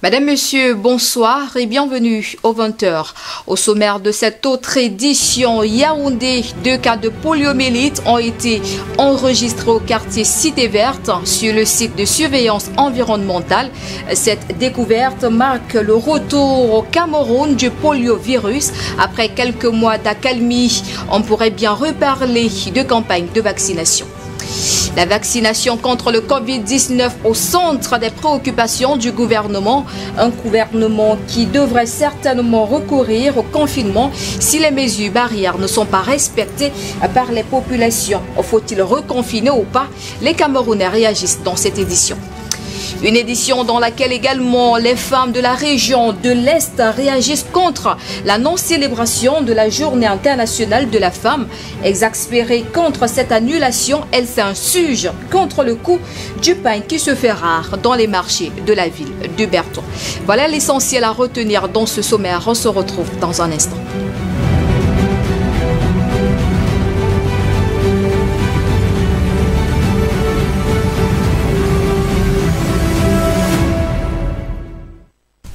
Madame, Monsieur, bonsoir et bienvenue au 20h. Au sommaire de cette autre édition, Yaoundé, 2 cas de poliomyélite ont été enregistrés au quartier Cité Verte sur le site de surveillance environnementale. Cette découverte marque le retour au Cameroun du poliovirus. Après quelques mois d'accalmie, on pourrait bien reparler de campagne de vaccination. La vaccination contre le Covid-19 au centre des préoccupations du gouvernement. Un gouvernement qui devrait certainement recourir au confinement si les mesures barrières ne sont pas respectées par les populations. Faut-il reconfiner ou pas? Les Camerounais réagissent dans cette édition. Une édition dans laquelle également les femmes de la région de l'Est réagissent contre la non-célébration de la Journée internationale de la femme. Exaspérées contre cette annulation, elles s'insurgent contre le coût du pain qui se fait rare dans les marchés de la ville de Berton. Voilà l'essentiel à retenir dans ce sommaire. On se retrouve dans un instant.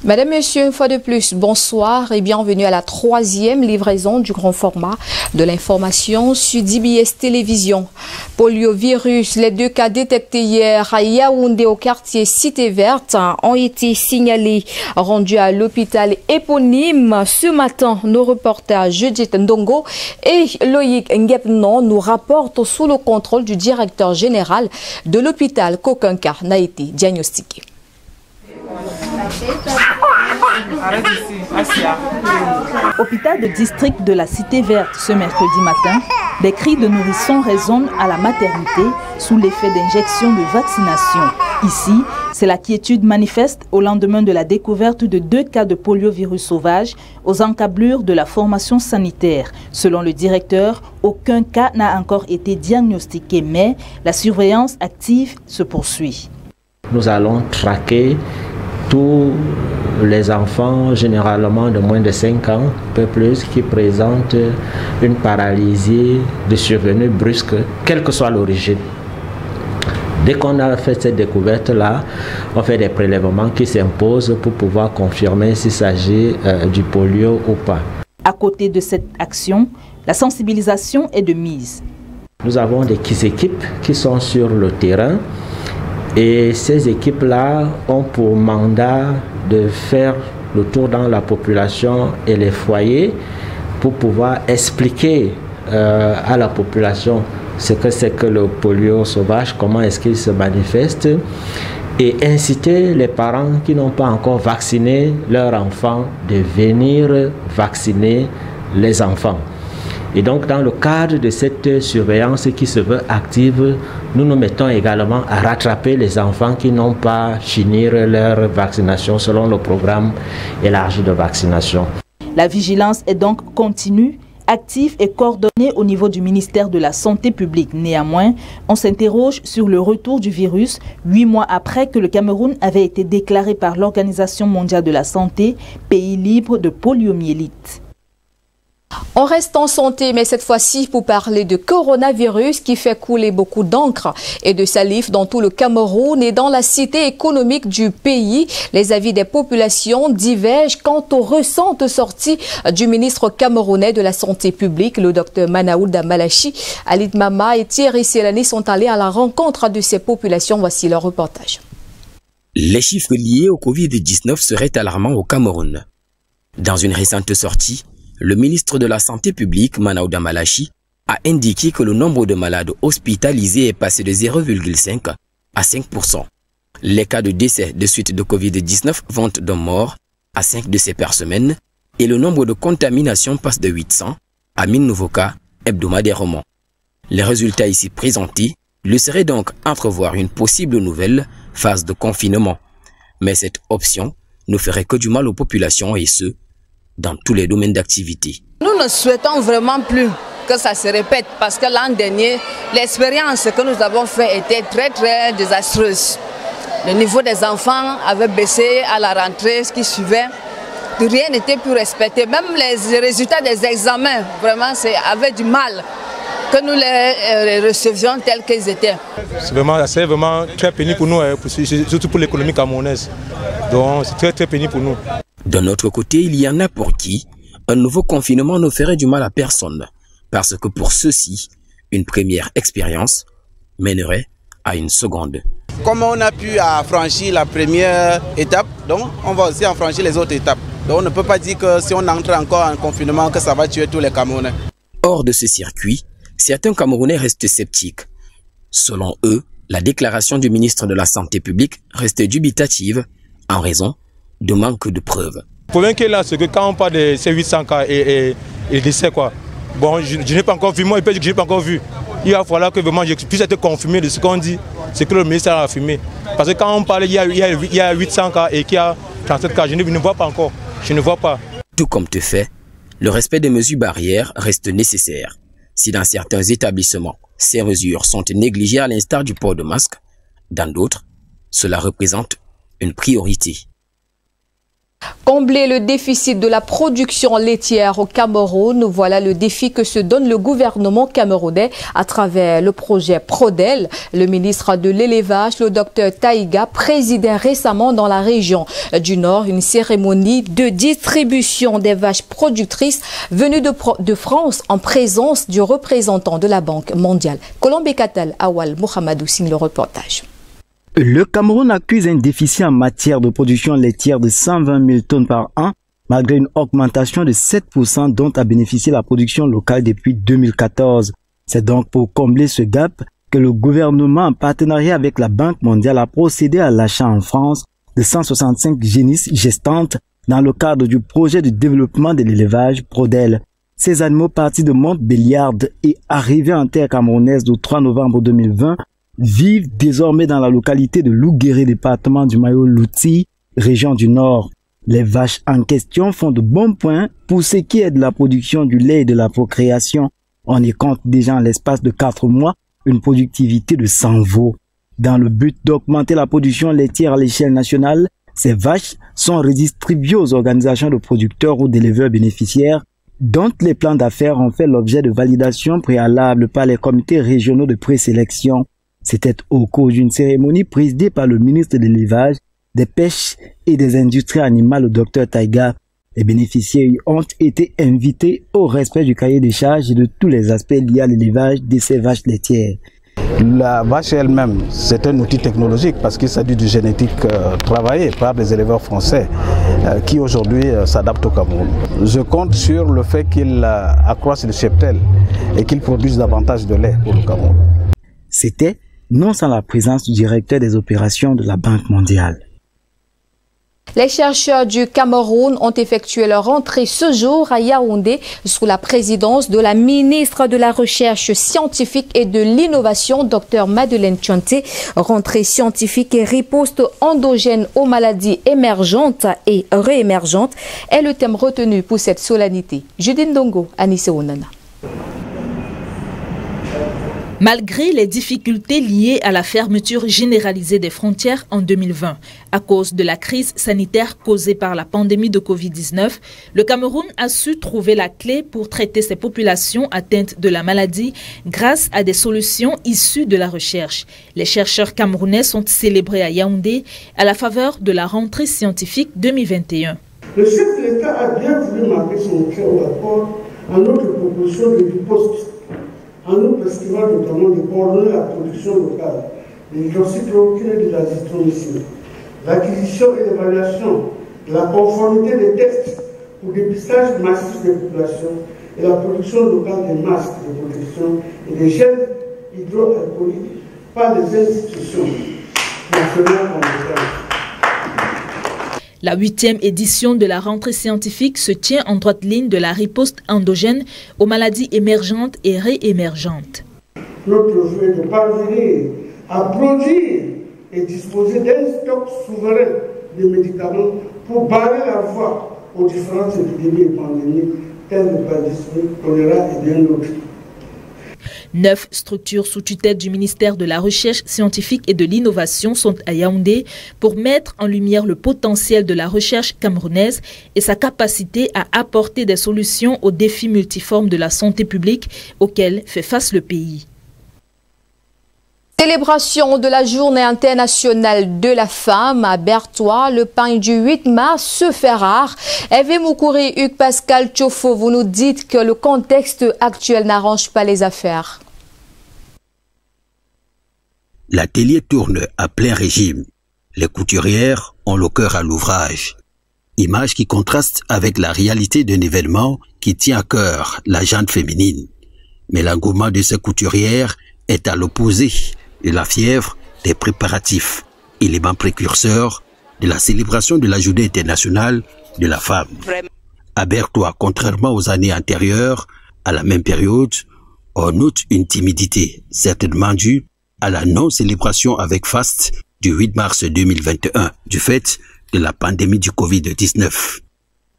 Madame, Monsieur, une fois de plus, bonsoir et bienvenue à la 3e livraison du grand format de l'information sur DBS Télévision. Poliovirus, les 2 cas détectés hier à Yaoundé au quartier Cité Verte ont été signalés, rendus à l'hôpital éponyme. Ce matin, nos reporters Judith Ndongo et Loïc Ngepnon nous rapportent sous le contrôle du directeur général de l'hôpital qu'aucun cas n'a été diagnostiqué. Hôpital de district de la Cité Verte ce mercredi matin, des cris de nourrissons résonnent à la maternité sous l'effet d'injections de vaccination. Ici, c'est la quiétude manifeste au lendemain de la découverte de 2 cas de poliovirus sauvage aux encablures de la formation sanitaire. Selon le directeur, aucun cas n'a encore été diagnostiqué, mais la surveillance active se poursuit. Nous allons traquer tous les enfants, généralement de moins de 5 ans, un peu plus, qui présentent une paralysie de survenue brusque, quelle que soit l'origine. Dès qu'on a fait cette découverte-là, on fait des prélèvements qui s'imposent pour pouvoir confirmer s'il s'agit du polio ou pas. À côté de cette action, la sensibilisation est de mise. Nous avons des équipes qui sont sur le terrain. Et ces équipes-là ont pour mandat de faire le tour dans la population et les foyers pour pouvoir expliquer à la population ce que c'est que le polio sauvage, comment est-ce qu'il se manifeste, et inciter les parents qui n'ont pas encore vacciné leurs enfants de venir vacciner les enfants. Et donc, dans le cadre de cette surveillance qui se veut active, nous nous mettons également à rattraper les enfants qui n'ont pas fini leur vaccination selon le programme élargi de vaccination. La vigilance est donc continue, active et coordonnée au niveau du ministère de la Santé publique. Néanmoins, on s'interroge sur le retour du virus 8 mois après que le Cameroun avait été déclaré par l'Organisation mondiale de la santé pays libre de poliomyélite. On reste en santé, mais cette fois-ci pour parler de coronavirus qui fait couler beaucoup d'encre et de salive dans tout le Cameroun et dans la cité économique du pays. Les avis des populations divergent quant aux récentes sorties du ministre camerounais de la Santé publique, le docteur Manaouda Malachi. Alit Mama et Thierry Selani sont allés à la rencontre de ces populations. Voici leur reportage. Les chiffres liés au Covid-19 seraient alarmants au Cameroun. Dans une récente sortie, le ministre de la Santé publique, Manaouda Malachi, a indiqué que le nombre de malades hospitalisés est passé de 0,5 à 5%. Les cas de décès de suite de Covid-19 vont d'un mort à 5 décès par semaine et le nombre de contaminations passe de 800 à 1000 nouveaux cas hebdomadairement. Les résultats ici présentés laisseraient donc entrevoir une possible nouvelle phase de confinement. Mais cette option ne ferait que du mal aux populations et ce, dans tous les domaines d'activité. Nous ne souhaitons vraiment plus que ça se répète parce que l'an dernier, l'expérience que nous avons faite était très désastreuse. Le niveau des enfants avait baissé à la rentrée, ce qui suivait. Rien n'était plus respecté. Même les résultats des examens, vraiment, avait du mal. que nous les recevions tels qu'ils étaient. C'est vraiment très pénible pour nous, surtout pour l'économie camerounaise. Donc c'est très pénible pour nous. D'un autre côté, il y en a pour qui un nouveau confinement ne ferait du mal à personne, parce que pour ceux-ci, une première expérience mènerait à une seconde. Comme on a pu franchir la première étape, donc on va aussi en franchir les autres étapes. Donc on ne peut pas dire que si on entre encore en confinement, que ça va tuer tous les Camerounais. Hors de ce circuit, certains Camerounais restent sceptiques. Selon eux, la déclaration du ministre de la Santé publique reste dubitative en raison de manque de preuves. Le problème qui est là, c'est que quand on parle de ces 800 cas et décès, quoi, bon, je n'ai pas encore vu, moi, il peut dire que je n'ai pas encore vu. Il va falloir que vraiment je puisse être confirmé de ce qu'on dit, c'est que le ministère a affirmé. Parce que quand on parle, il y a 800 cas et qu'il y a 37 cas, je ne vois pas encore, je ne vois pas. Tout comme te fait, le respect des mesures barrières reste nécessaire. Si dans certains établissements, ces mesures sont négligées à l'instar du port de masque, dans d'autres, cela représente une priorité. Combler le déficit de la production laitière au Cameroun, voilà le défi que se donne le gouvernement camerounais à travers le projet Prodel. Le ministre de l'élevage, le docteur Taïga, présidait récemment dans la région du Nord une cérémonie de distribution des vaches productrices venues de France en présence du représentant de la Banque mondiale. Colombe Katal, Awal Mohamedou signe le reportage. Le Cameroun accuse un déficit en matière de production laitière de 120 000 tonnes par an, malgré une augmentation de 7% dont a bénéficié la production locale depuis 2014. C'est donc pour combler ce gap que le gouvernement, en partenariat avec la Banque mondiale, a procédé à l'achat en France de 165 génisses gestantes dans le cadre du projet de développement de l'élevage Prodel. Ces animaux partis de Montbéliarde et arrivés en terre camerounaise le 3 novembre 2020 vivent désormais dans la localité de Louguéré, département du Mayo-Louti, région du Nord. Les vaches en question font de bons points pour ce qui est de la production du lait et de la procréation. On y compte déjà en l'espace de 4 mois une productivité de 100 veaux. Dans le but d'augmenter la production laitière à l'échelle nationale, ces vaches sont redistribuées aux organisations de producteurs ou d'éleveurs bénéficiaires dont les plans d'affaires ont fait l'objet de validation préalable par les comités régionaux de présélection. C'était au cours d'une cérémonie présidée par le ministre de l'élevage, des pêches et des industries animales, le docteur Taïga. Les bénéficiaires ont été invités au respect du cahier des charges et de tous les aspects liés à l'élevage de ces vaches laitières. La vache elle-même, c'est un outil technologique parce qu'il s'agit de génétique travaillée par des éleveurs français qui aujourd'hui s'adaptent au Cameroun. Je compte sur le fait qu'ils accroissent le cheptel et qu'ils produisent davantage de lait pour le Cameroun. C'était non sans la présence du directeur des opérations de la Banque mondiale. Les chercheurs du Cameroun ont effectué leur entrée ce jour à Yaoundé sous la présidence de la ministre de la Recherche scientifique et de l'Innovation, Dr Madeleine Tchonté. Rentrée scientifique et riposte endogène aux maladies émergentes et réémergentes est le thème retenu pour cette solennité. Judine Dongo, Anissé Onana. Malgré les difficultés liées à la fermeture généralisée des frontières en 2020, à cause de la crise sanitaire causée par la pandémie de Covid-19, le Cameroun a su trouver la clé pour traiter ses populations atteintes de la maladie grâce à des solutions issues de la recherche. Les chercheurs camerounais sont célébrés à Yaoundé à la faveur de la rentrée scientifique 2021. Le chef de l'État a bien voulu marquer son très haut rapport à notre proposition de riposte, en nous prescrivant notamment de coordonner la production locale de l'hydroxychloroquine et de l'azithromycine, l'acquisition et l'évaluation de la conformité des tests pour dépistage massif des populations et la production locale des masques de protection et des gels hydroalcooliques par les institutions nationales compétentes. La 8e édition de la rentrée scientifique se tient en droite ligne de la riposte endogène aux maladies émergentes et réémergentes. Notre vœu est de parvenir à produire et disposer d'un stock souverain de médicaments pour barrer la voie aux différentes épidémies et pandémies telles le paludisme, le choléra et bien d'autres. 9 structures sous tutelle du ministère de la Recherche scientifique et de l'Innovation sont à Yaoundé pour mettre en lumière le potentiel de la recherche camerounaise et sa capacité à apporter des solutions aux défis multiformes de la santé publique auxquels fait face le pays. Célébration de la Journée internationale de la femme à Berthois. Le pain du 8 mars se fait rare. Hervé Moukouri, Hugues Pascal Tchofo, vous nous dites que le contexte actuel n'arrange pas les affaires. L'atelier tourne à plein régime. Les couturières ont le cœur à l'ouvrage. Image qui contraste avec la réalité d'un événement qui tient à cœur la gente féminine. Mais l'engouement de ces couturières est à l'opposé de la fièvre des préparatifs, élément précurseur de la célébration de la Journée internationale de la femme. À Berthois, contrairement aux années antérieures, à la même période, on note une timidité, certainement due à la non-célébration avec faste du 8 mars 2021, du fait de la pandémie du Covid-19.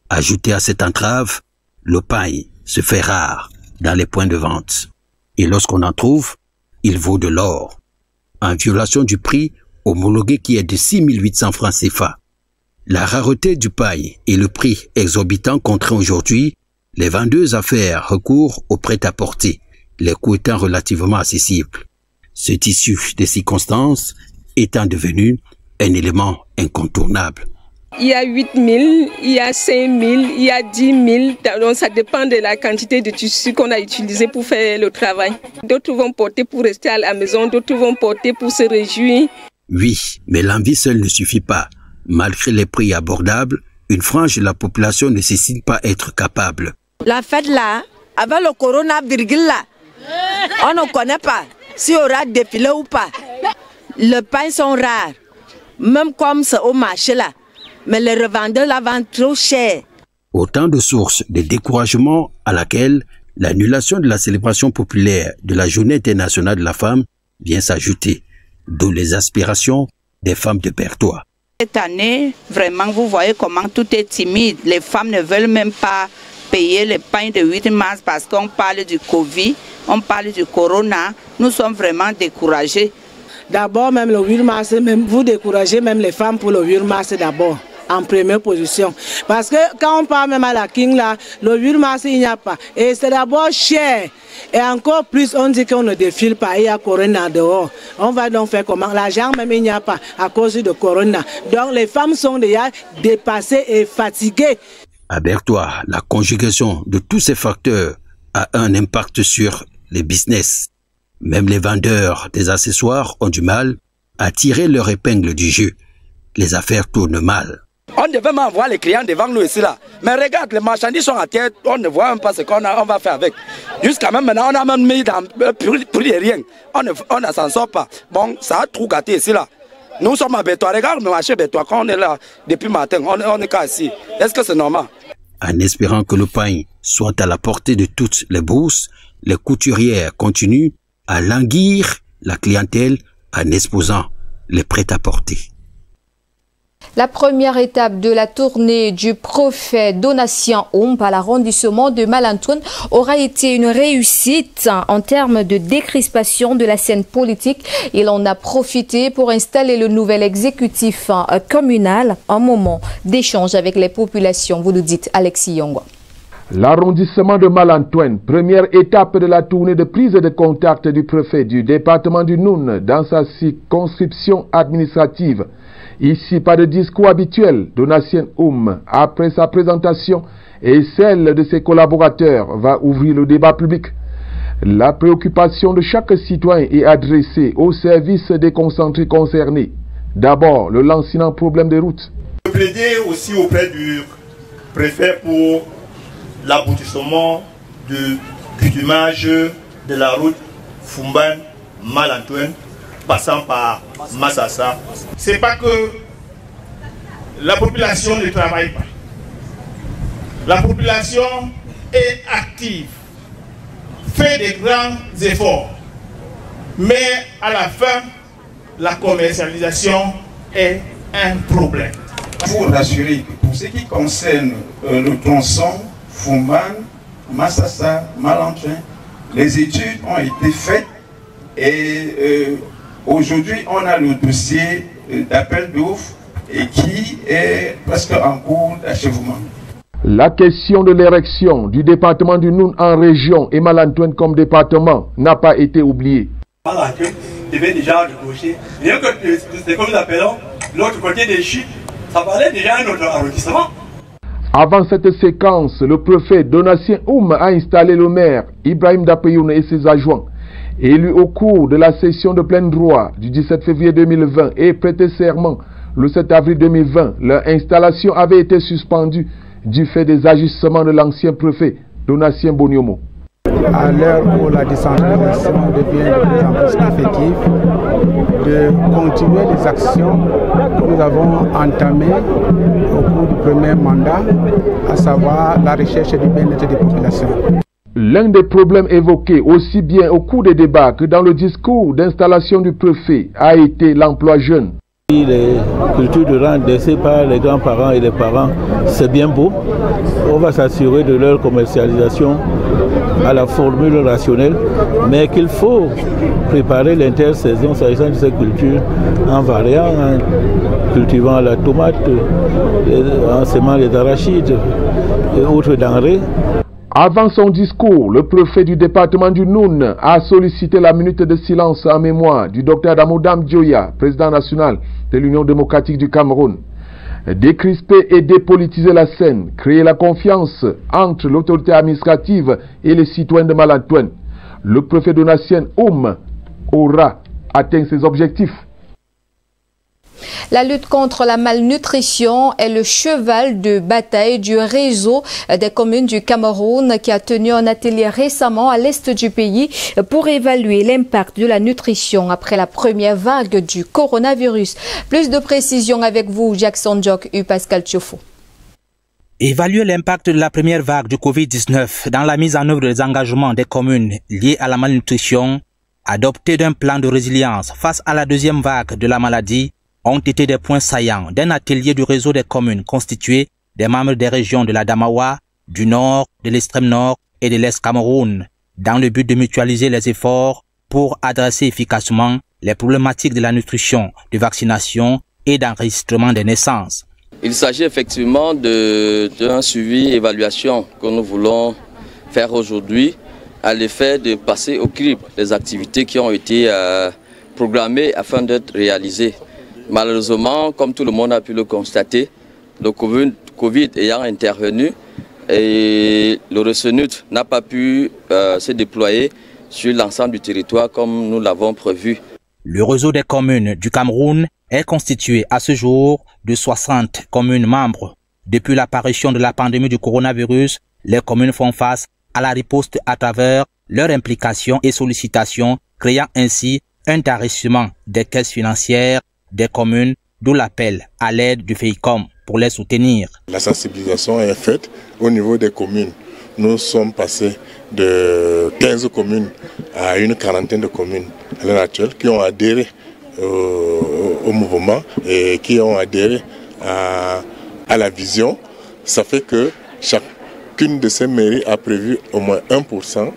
Ajouté à cette entrave, le pain se fait rare dans les points de vente. Et lorsqu'on en trouve, il vaut de l'or, en violation du prix homologué qui est de 6 800 francs CFA. La rareté du pain et le prix exorbitant contraint aujourd'hui les vendeuses à faire recours au prêt-à-porter, les coûts étant relativement accessibles. Ce tissu de circonstances étant devenu un élément incontournable. Il y a 8 000, il y a 5 000, il y a 10 000. Donc ça dépend de la quantité de tissu qu'on a utilisé pour faire le travail. D'autres vont porter pour rester à la maison, d'autres vont porter pour se réjouir. Oui, mais l'envie seule ne suffit pas. Malgré les prix abordables, une frange de la population ne cesse pas être capable. La fête là, avec le coronavirus là, on ne connaît pas s'il y aura défilé ou pas. Les pains sont rares, même comme c'est au marché là. Mais les revendeurs la vendent trop cher. Autant de sources de découragement à laquelle l'annulation de la célébration populaire de la Journée internationale de la femme vient s'ajouter, d'où les aspirations des femmes de Berthois. Cette année, vraiment, vous voyez comment tout est timide. Les femmes ne veulent même pas payer les pains de 8 mars parce qu'on parle du Covid, on parle du Corona. Nous sommes vraiment découragés. D'abord, même le 8 mars, même vous découragez même les femmes pour le 8 mars d'abord, en première position. Parce que quand on parle même à la King, là, le 8 mars, il n'y a pas. Et c'est d'abord cher. Et encore plus, on dit qu'on ne défile pas, il y a Corona dehors. On va donc faire comment? L'argent même, il n'y a pas à cause de Corona. Donc les femmes sont déjà dépassées et fatiguées. À Berthois, la conjugaison de tous ces facteurs a un impact sur les business. Même les vendeurs des accessoires ont du mal à tirer leur épingle du jeu. Les affaires tournent mal. On devait même voir les clients devant nous ici là. Mais regarde, les marchandises sont à terre, on ne voit même pas ce qu'on va faire avec. Jusqu'à même maintenant, on a même mis dans pour rien. On ne s'en sort pas. Bon, ça a tout gâté ici là. Nous sommes à Berthois. Regarde le marché Berthois, quand on est là depuis matin, on est qu'à ici. Est-ce que c'est normal? En espérant que le pain soit à la portée de toutes les bourses, les couturières continuent à languir la clientèle en exposant les prêt-à-porter. La première étape de la tournée du prophète Donatien Omp à l'arrondissement de Malantoune aura été une réussite en termes de décrispation de la scène politique. Il en a profité pour installer le nouvel exécutif communal, un moment d'échange avec les populations. Vous nous dites, Alexis Yongwa. L'arrondissement de Malantoune, première étape de la tournée de prise de contact du préfet du département du Noun dans sa circonscription administrative. Ici, pas de discours habituel. Donatien Omp, après sa présentation et celle de ses collaborateurs, va ouvrir le débat public. La préoccupation de chaque citoyen est adressée au service déconcentré concernés. D'abord, le lancinant problème des routes. Je plaidais aussi auprès du préfet pour l'aboutissement du bitumage de la route Fumban-Malantoune passant par Massassa. C'est pas que la population ne travaille pas. La population est active, fait des grands efforts, mais à la fin, la commercialisation est un problème. Pour rassurer que pour ce qui concerne le tronçon Fumban, Massassa, Malantoune, Les études ont été faites et aujourd'hui on a le dossier d'appel d'offres et qui est presque en cours d'achèvement. La question de l'érection du département du Noun en région et Malantoine comme département n'a pas été oubliée. Malantoine devait déjà débaucher. Rien que c'est comme nous appelons l'autre côté des Chutes, ça valait déjà un autre arrondissement. Avant cette séquence, le préfet Donatien Oum a installé le maire Ibrahim Dapeyoun et ses adjoints. Élus au cours de la session de plein droit du 17 février 2020 et prêté serment le 7 avril 2020, leur installation avait été suspendue du fait des ajustements de l'ancien préfet Donatien Boniomo. À l'heure où la décentralisation devient de plus en plus effective, de continuer les actions que nous avons entamées au cours du premier mandat, à savoir la recherche du bien-être des populations. L'un des problèmes évoqués aussi bien au cours des débats que dans le discours d'installation du préfet a été l'emploi jeune. Les cultures de rang laissées par les grands-parents et les parents, c'est bien beau. On va s'assurer de leur commercialisation à la formule rationnelle, mais qu'il faut préparer l'intersaison s'agissant de ces cultures en variant, en cultivant la tomate, en semant les arachides et autres denrées. Avant son discours, le préfet du département du Noun a sollicité la minute de silence en mémoire du docteur Damoudam Dioya, président national de l'Union démocratique du Cameroun. Décrisper et dépolitiser la scène, créer la confiance entre l'autorité administrative et les citoyens de Malantoine. Le préfet Donatien Oum aura atteint ses objectifs. La lutte contre la malnutrition est le cheval de bataille du réseau des communes du Cameroun qui a tenu un atelier récemment à l'est du pays pour évaluer l'impact de la nutrition après la première vague du coronavirus. Plus de précisions avec vous, Jackson Jock et Pascal Tchofo. Évaluer l'impact de la première vague du Covid-19 dans la mise en œuvre des engagements des communes liés à la malnutrition, adopter d'un plan de résilience face à la deuxième vague de la maladie, ont été des points saillants d'un atelier du réseau des communes constitué des membres des régions de la Damawa, du Nord, de l'extrême Nord et de l'Est Cameroun, dans le but de mutualiser les efforts pour adresser efficacement les problématiques de la nutrition, de vaccination et d'enregistrement des naissances. Il s'agit effectivement d'un suivi, évaluation que nous voulons faire aujourd'hui à l'effet de passer au crible les activités qui ont été programmées afin d'être réalisées. Malheureusement, comme tout le monde a pu le constater, le Covid ayant intervenu et le RESENUT n'a pas pu se déployer sur l'ensemble du territoire comme nous l'avons prévu. Le réseau des communes du Cameroun est constitué à ce jour de 60 communes membres. Depuis l'apparition de la pandémie du coronavirus, les communes font face à la riposte à travers leur implication et sollicitation, créant ainsi un tarissement des caisses financières des communes, d'où l'appel à l'aide du FEICOM pour les soutenir. La sensibilisation est faite au niveau des communes. Nous sommes passés de 15 communes à une quarantaine de communes à l'heure actuelle qui ont adhéré au mouvement et qui ont adhéré à la vision. Ça fait que chacune de ces mairies a prévu au moins 1%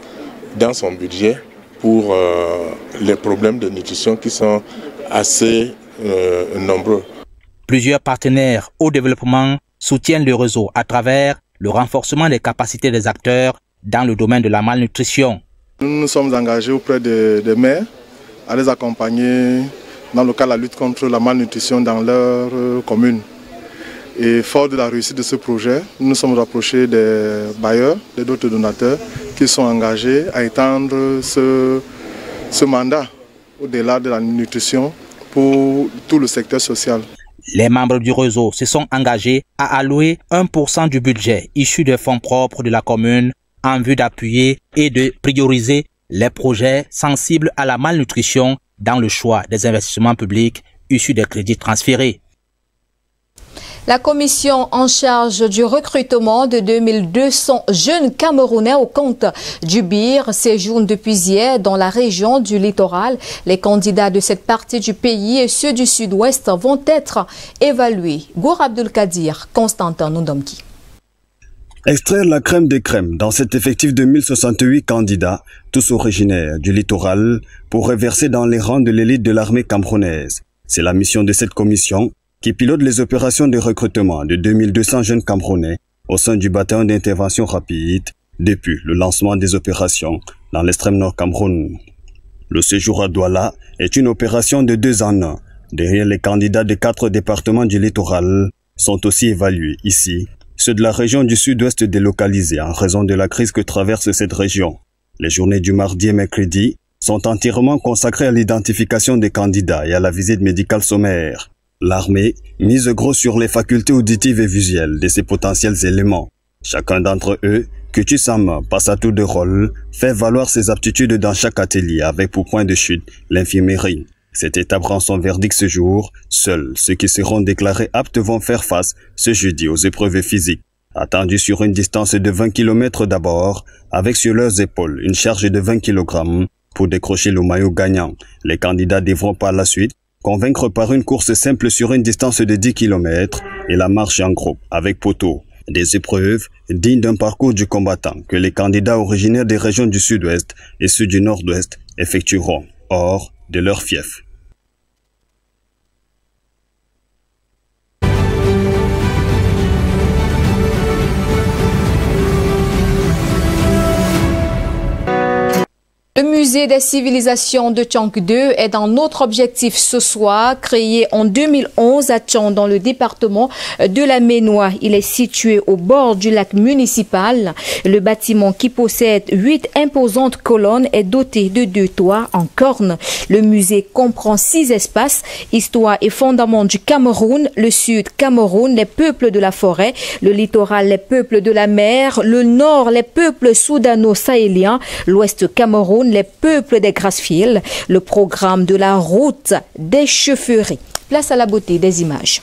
dans son budget pour les problèmes de nutrition qui sont assez nombreux. Plusieurs partenaires au développement soutiennent le réseau à travers le renforcement des capacités des acteurs dans le domaine de la malnutrition. Nous nous sommes engagés auprès des maires à les accompagner dans le cadre de la lutte contre la malnutrition dans leur commune. Et fort de la réussite de ce projet, nous nous sommes rapprochés des bailleurs, des d'autres donateurs qui sont engagés à étendre ce mandat au-delà de la nutrition pour tout le secteur social. Les membres du réseau se sont engagés à allouer 1% du budget issu des fonds propres de la commune en vue d'appuyer et de prioriser les projets sensibles à la malnutrition dans le choix des investissements publics issus des crédits transférés. La commission en charge du recrutement de 2200 jeunes Camerounais au compte du BIR séjourne depuis hier dans la région du littoral. Les candidats de cette partie du pays et ceux du sud-ouest vont être évalués. Gour Abdul Kadir, Constantin Nundomki. Extraire la crème des crèmes dans cet effectif de 1068 candidats, tous originaires du littoral, pour reverser dans les rangs de l'élite de l'armée camerounaise. C'est la mission de cette commission qui pilote les opérations de recrutement de 2200 jeunes Camerounais au sein du bataillon d'intervention rapide depuis le lancement des opérations dans l'extrême nord Cameroun. Le séjour à Douala est une opération de 2 en 1. Derrière les candidats de 4 départements du littoral sont aussi évalués ici ceux de la région du sud-ouest délocalisés en raison de la crise que traverse cette région. Les journées du mardi et mercredi sont entièrement consacrées à l'identification des candidats et à la visite médicale sommaire. L'armée mise gros sur les facultés auditives et visuelles de ces potentiels éléments. Chacun d'entre eux, Kutu Sam passe à tour de rôle, fait valoir ses aptitudes dans chaque atelier avec pour point de chute l'infirmerie. Cette étape rend son verdict ce jour. Seuls ceux qui seront déclarés aptes vont faire face ce jeudi aux épreuves physiques. Attendus sur une distance de 20 km d'abord, avec sur leurs épaules une charge de 20 kg pour décrocher le maillot gagnant. Les candidats devront par la suite convaincre par une course simple sur une distance de 10 km et la marche en groupe avec poteau. Des épreuves dignes d'un parcours du combattant que les candidats originaires des régions du sud-ouest et ceux du nord-ouest effectueront hors de leur fief. Le musée des civilisations de Tchang 2 est dans notre objectif ce soir, créé en 2011 à Tchang dans le département de la Ménois. Il est situé au bord du lac municipal. Le bâtiment qui possède 8 imposantes colonnes est doté de 2 toits en corne. Le musée comprend 6 espaces, histoire et fondement du Cameroun, le sud Cameroun, les peuples de la forêt, le littoral, les peuples de la mer, le nord, les peuples soudano-sahéliens, l'ouest Cameroun, les peuples des Grassfields, le programme de la route des chaufferies. Place à la beauté des images.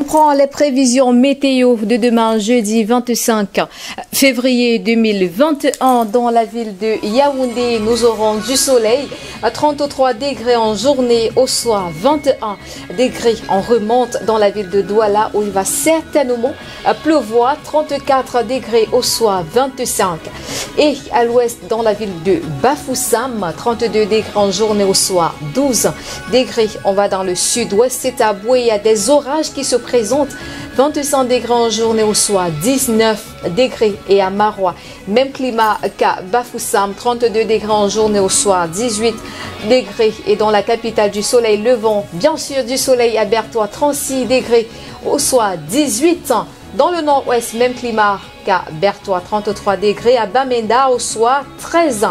prend les prévisions météo de demain, jeudi 25 février 2021. Dans la ville de Yaoundé, nous aurons du soleil à 33 degrés en journée, au soir 21 degrés. On remonte dans la ville de Douala où il va certainement pleuvoir, 34 degrés au soir, 25. Et à l'ouest, dans la ville de Bafoussam, 32 degrés en journée, au soir 12 degrés. On va dans le sud-ouest, c'est à Boué, il y a des orages qui se présentent, 25 degrés en journée, au soir 19 degrés. Et à Marois, même climat qu'à Bafoussam, 32 degrés en journée, au soir 18 degrés. Et dans la capitale du soleil levant, bien sûr du soleil à Bertois, 36 degrés au soir 18. Dans le nord-ouest, même climat qu'à Bertois, 33 degrés. À Bamenda, au soir 13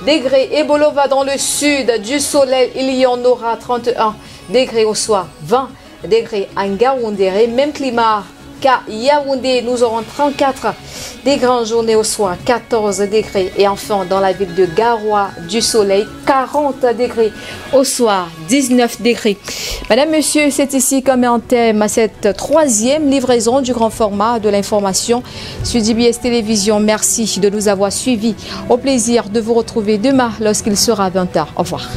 degrés. Et Bolova, dans le sud, du soleil, il y en aura 31 degrés au soir, 20 degrés. À Ngaoundéré, même climat qu'à Yaoundé, nous aurons 34 degrés en journée, au soir 14 degrés. Et enfin, dans la ville de Garoua, du soleil, 40 degrés au soir, 19 degrés. Madame, monsieur, c'est ici comme un thème à cette troisième livraison du grand format de l'information sur DBS Télévision. Merci de nous avoir suivis. Au plaisir de vous retrouver demain lorsqu'il sera 20h. Au revoir.